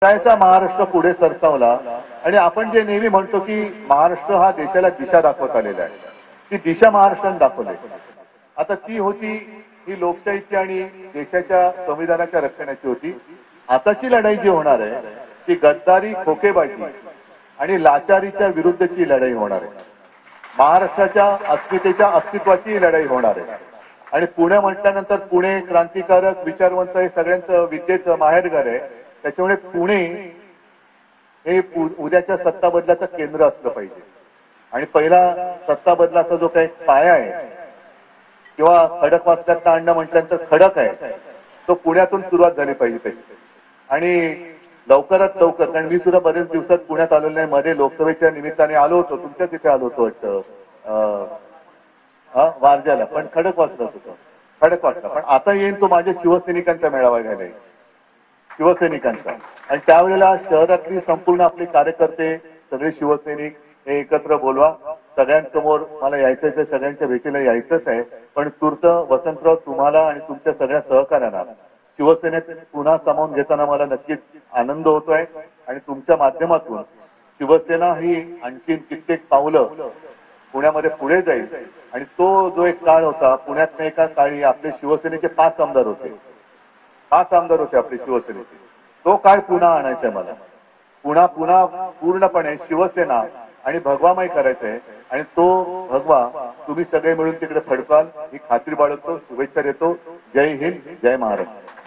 करायचा महाराष्ट्र पुढे सरसावला आणि आपण जे नेहमी म्हणतो की महाराष्ट्र हा देशाला दिशा दाखवत आलेला आहे, ती दिशा महाराष्ट्राने दाखवली. आता ती होती ही लोकशाहीची आणि देशाच्या संविधानाच्या रक्षणाची होती. आताची लढाई जी होणार आहे ती गद्दारी, खोकेबाजी आणि लाचारीच्या विरुद्धची लढाई होणार आहे. महाराष्ट्राच्या अस्मितेच्या अस्तित्वाची लढाई होणार आहे. आणि पुणे म्हटल्यानंतर पुणे क्रांतिकारक, विचारवंत हे सगळ्यांचं विद्येचं माहेरघर आहे. त्याच्यामुळे पुणे हे उद्याच्या सत्ता बदलाचं केंद्र असलं पाहिजे. आणि पहिला सत्ता बदलाचा जो काही पाया आहे किंवा खडकवासल्यात आणणं म्हटल्यानंतर खडक आहे तो पुण्यातून सुरुवात झाली पाहिजे त्याची. आणि लवकरात लवकर, कारण मी सुद्धा बरेच दिवसात पुण्यात आलेलो नाही, मध्ये लोकसभेच्या निमित्ताने आलो होतो, तुमच्या तिथे आलो होतो वाटतं वारजाला, पण खडकवासलाच होतो, खडकवासला. पण आता येईन तो माझ्या शिवसैनिकांचा मेळावा घ्यायला, शिवसैनिकांचा. आणि त्यावेळेला शहरातली संपूर्ण आपले कार्यकर्ते, सगळे शिवसैनिक हे एकत्र बोलवा. सगळ्यांसमोर मला यायचंच आहे, सगळ्यांच्या भेटीला यायचंच आहे. पण तूर्त वसंतराव, तुम्हाला आणि तुमच्या सगळ्या सहकार्यांना शिवसेनेत पुन्हा सामावून घेताना मला नक्कीच आनंद होतोय. आणि तुमच्या माध्यमातून शिवसेना ही आणखी कित्येक पावलं पुण्यामध्ये पुढे जाईल. आणि तो जो एक काळ होता, पुण्यात एका काळी आपले शिवसेनेचे 5 आमदार होते, 5 आमदार होते आपले शिवसेनेचे. तो काळ पुन्हा आणायचा आहे मला. पुन्हा पूर्णपणे शिवसेना आणि भगवामय करायचं आहे. आणि तो भगवा तुम्ही सगळे मिळून तिकडे फडकाल ही खात्री बाळगतो. शुभेच्छा देतो. जय हिंद, जय महाराष्ट्र.